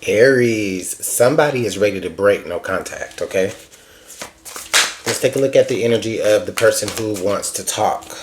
Aries, somebody is ready to break no contact, okay? Let's take a look at the energy of the person who wants to talk.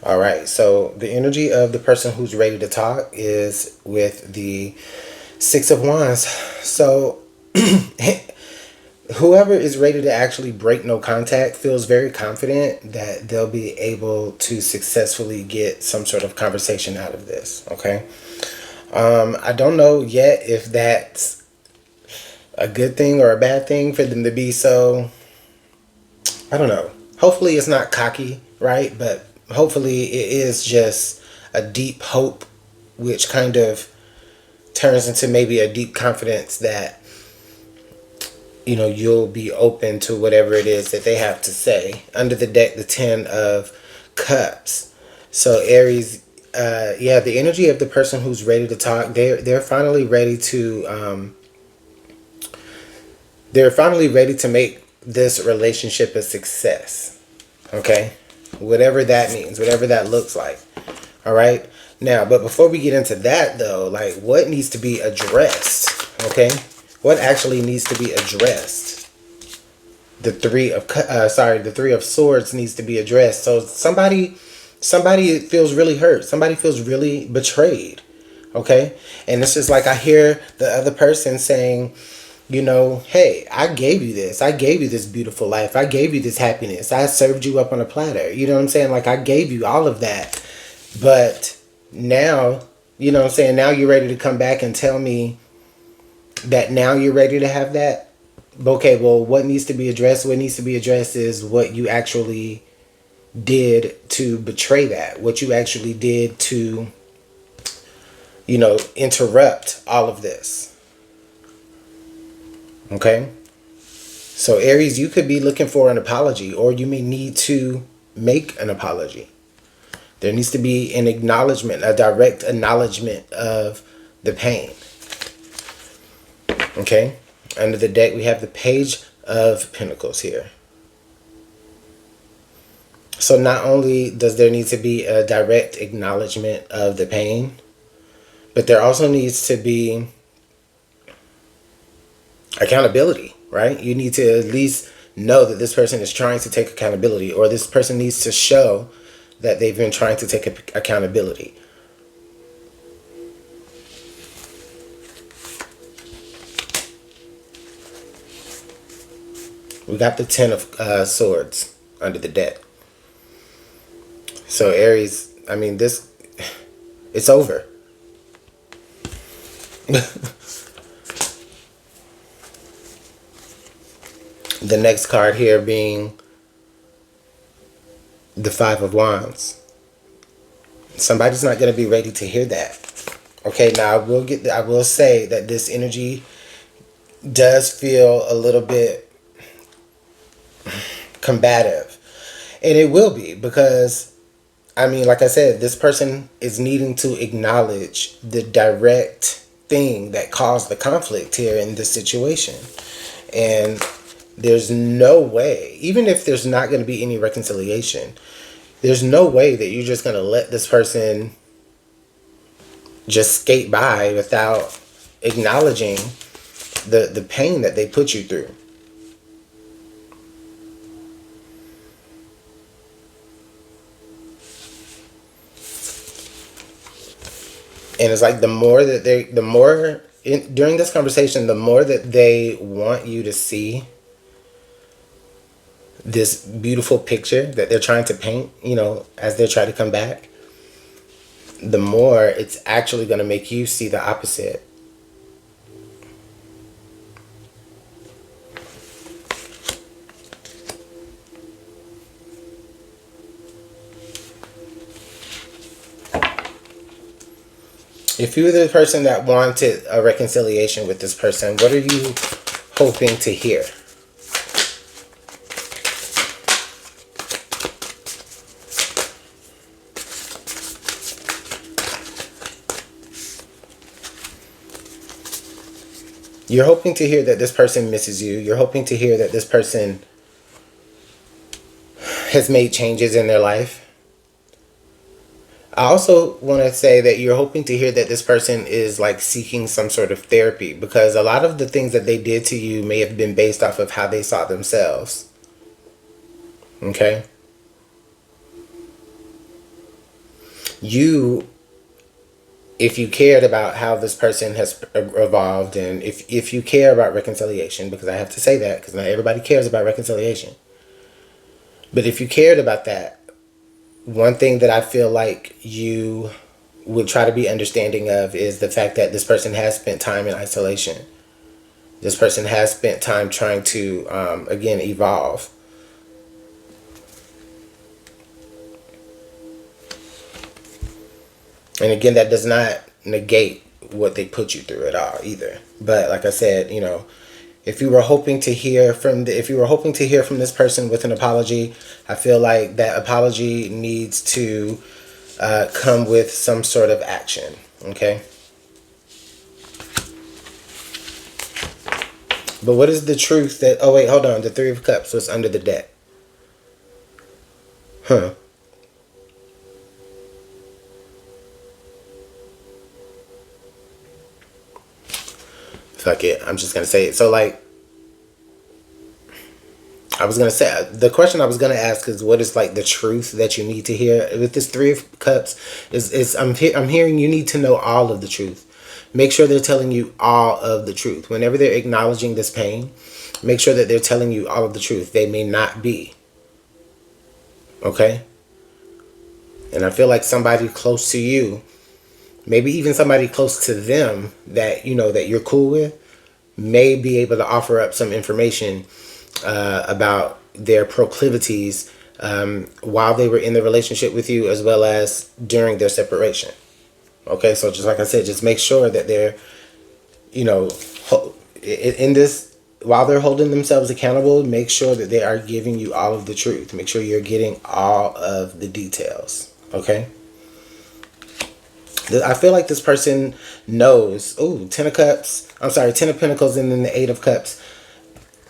All right, so the energy of the person who's ready to talk is with the Six of Wands. So whoever is ready to actually break no contact feels very confident that they'll be able to successfully get some sort of conversation out of this, okay? I don't know yet if that's a good thing or a bad thing for them to be so, I don't know. Hopefully it's not cocky, right? But hopefully it is just a deep hope, which kind of turns into maybe a deep confidence that, you know, you'll be open to whatever it is that they have to say. Under the deck, the Ten of Cups. So Aries, yeah, the energy of the person who's ready to talk, they're finally ready to make this relationship a success. Okay? Whatever that means, whatever that looks like. All right? Now, but before we get into that though, like what needs to be addressed, okay? What actually needs to be addressed? The Three of Swords needs to be addressed. So somebody feels really hurt. Somebody feels really betrayed. Okay? And it's just like I hear the other person saying, you know, hey, I gave you this. I gave you this beautiful life. I gave you this happiness. I served you up on a platter. You know what I'm saying? Like I gave you all of that. But now, you know what I'm saying? Now you're ready to come back and tell me that now you're ready to have that. Okay, well, what needs to be addressed? What needs to be addressed is what you actually did to betray that. What you actually did to, you know, interrupt all of this. Okay? So Aries, you could be looking for an apology, or you may need to make an apology. There needs to be an acknowledgement, a direct acknowledgement of the pain. Okay? Under the deck, we have the Page of Pentacles here. So not only does there need to be a direct acknowledgement of the pain, but there also needs to be accountability, right? You need to at least know that this person is trying to take accountability, or this person needs to show that they've been trying to take accountability. We got the Ten of Swords under the deck. So Aries, I mean, it's over. The next card here being the Five of Wands. Somebody's not going to be ready to hear that. Okay, now I will say that this energy does feel a little bit combative. And it will be because, I mean, like I said, this person is needing to acknowledge the direct thing that caused the conflict here in this situation. And there's no way, even if there's not going to be any reconciliation, there's no way that you're just going to let this person just skate by without acknowledging the pain that they put you through. And it's like during this conversation, the more that they want you to see this beautiful picture that they're trying to paint, you know, as they try to come back, the more it's actually going to make you see the opposite. If you're the person that wanted a reconciliation with this person, what are you hoping to hear? You're hoping to hear that this person misses you. You're hoping to hear that this person has made changes in their life. I also want to say that you're hoping to hear that this person is like seeking some sort of therapy, because a lot of the things that they did to you may have been based off of how they saw themselves. Okay? You, if you cared about how this person has evolved, and if you care about reconciliation, because I have to say that, because not everybody cares about reconciliation. But if you cared about that, one thing that I feel like you would try to be understanding of is the fact that this person has spent time in isolation. This person has spent time trying to, again, evolve. And again, that does not negate what they put you through at all either. But like I said, if you were hoping to hear from if you were hoping to hear from this person with an apology, I feel like that apology needs to come with some sort of action. Okay. But what is the truth that? Oh wait, hold on. The Three of Cups was under the deck. Huh. Fuck it. I'm just gonna say it. So like, I was gonna say the question I was gonna ask is what is like the truth that you need to hear with this Three of Cups is I'm hearing you need to know all of the truth. Make sure they're telling you all of the truth. Whenever they're acknowledging this pain, make sure that they're telling you all of the truth. They may not be. Okay? And I feel like somebody close to you, maybe even somebody close to them that that you're cool with, may be able to offer up some information about their proclivities while they were in the relationship with you, as well as during their separation. Okay, so just like I said, just make sure that they're, in this, while they're holding themselves accountable, make sure that they are giving you all of the truth. Make sure you're getting all of the details. Okay? I feel like this person knows. Ooh, 10 of Cups. I'm sorry, 10 of Pentacles and then the 8 of Cups.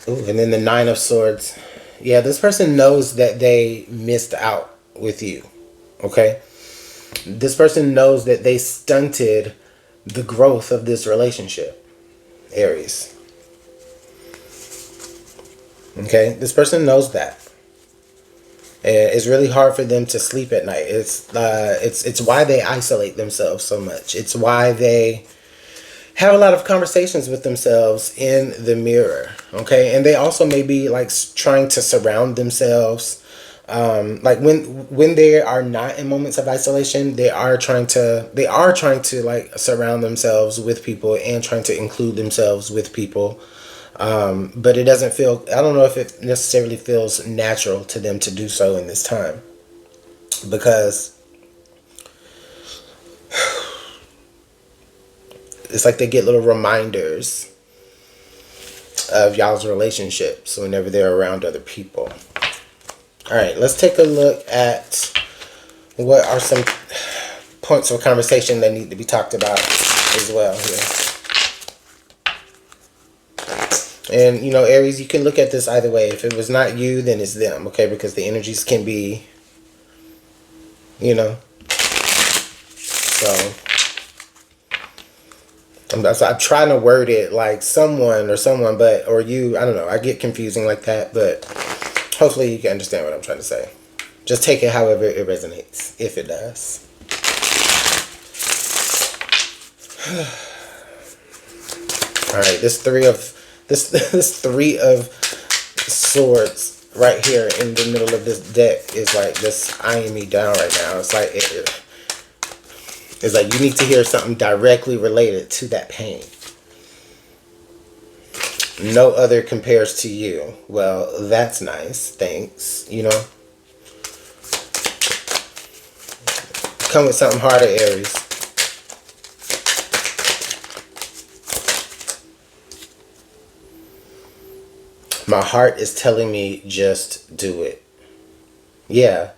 Ooh, and then the 9 of Swords. Yeah, this person knows that they missed out with you. Okay? This person knows that they stunted the growth of this relationship, Aries. Okay? This person knows that. And it's really hard for them to sleep at night. It's why they isolate themselves so much. It's why they have a lot of conversations with themselves in the mirror. Okay? And they also may be like trying to surround themselves. Like when they are not in moments of isolation, they are trying to like surround themselves with people and trying to include themselves with people. But it doesn't feel, I don't know if it necessarily feels natural to them to do so in this time, because it's like they get little reminders of y'all's relationships whenever they're around other people. All right, let's take a look at what are some points of conversation that need to be talked about as well here. And, Aries, you can look at this either way. If it was not you, then it's them, okay? Because the energies can be, So I'm trying to word it like someone, or you, I don't know. I get confusing like that, but hopefully you can understand what I'm trying to say. Just take it however it resonates, if it does. All right, this three of swords right here in the middle of this deck is like just eyeing me down right now. It's like it's like you need to hear something directly related to that pain. No other compares to you. Well, that's nice. Thanks. Come with something harder, Aries. My heart is telling me just do it. Yeah.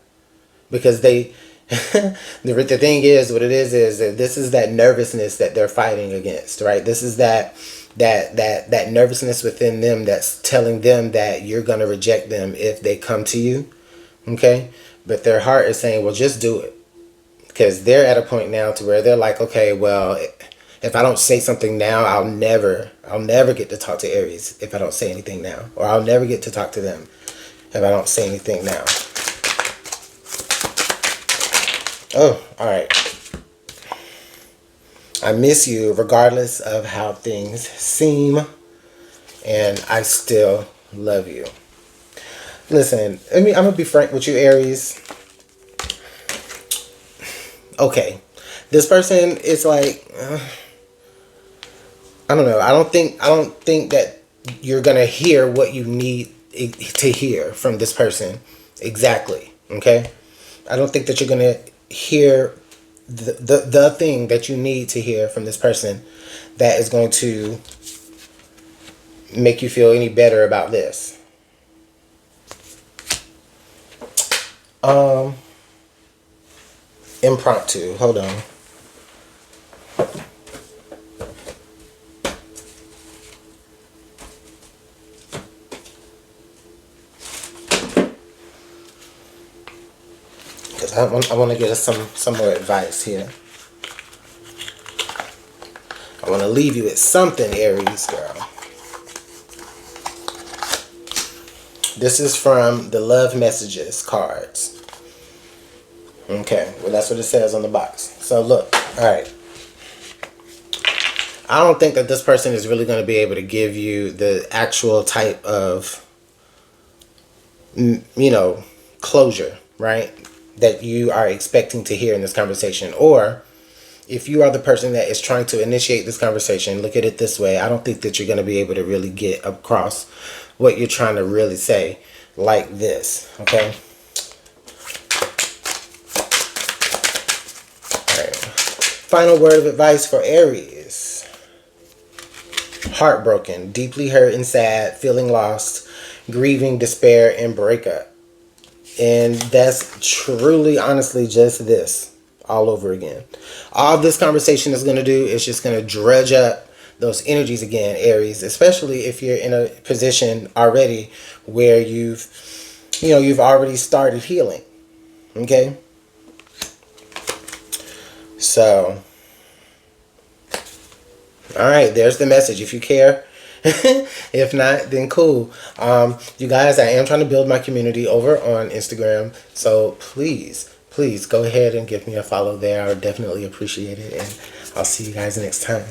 Because the thing is, what it is that this is that nervousness that they're fighting against, right? This is that nervousness within them that's telling them that you're going to reject them if they come to you. Okay? But their heart is saying, well, just do it. because they're at a point now to where they're like, okay, well, if I don't say something now, I'll never get to talk to Aries if I don't say anything now, or I'll never get to talk to them if I don't say anything now. Oh, all right. I miss you regardless of how things seem, and I still love you. Listen, I'm gonna be frank with you, Aries. Okay, this person is like, I don't know. I don't think that you're gonna hear what you need to hear from this person exactly. Okay, I don't think that you're gonna hear the thing that you need to hear from this person that is going to make you feel any better about this. Impromptu. Hold on. Because I want to get us some more advice here. I want to leave you with something, Aries girl. This is from the Love Messages cards. Okay, well that's what it says on the box. So look, alright. I don't think that this person is really going to be able to give you the actual type of, closure, right? That you are expecting to hear in this conversation. Or if you are the person that is trying to initiate this conversation, look at it this way. I don't think that you're going to be able to really get across what you're trying to really say like this, okay? Final word of advice for Aries. Heartbroken, deeply hurt and sad, feeling lost, grieving, despair, and breakup. And that's truly, honestly, just this all over again. All this conversation is going to do is just going to dredge up those energies again, Aries, especially if you're in a position already where you've already started healing. Okay? So, all right, there's the message. If you care, if not, then cool. You guys, I am trying to build my community over on Instagram. So please go ahead and give me a follow there. I would definitely appreciate it. And I'll see you guys next time.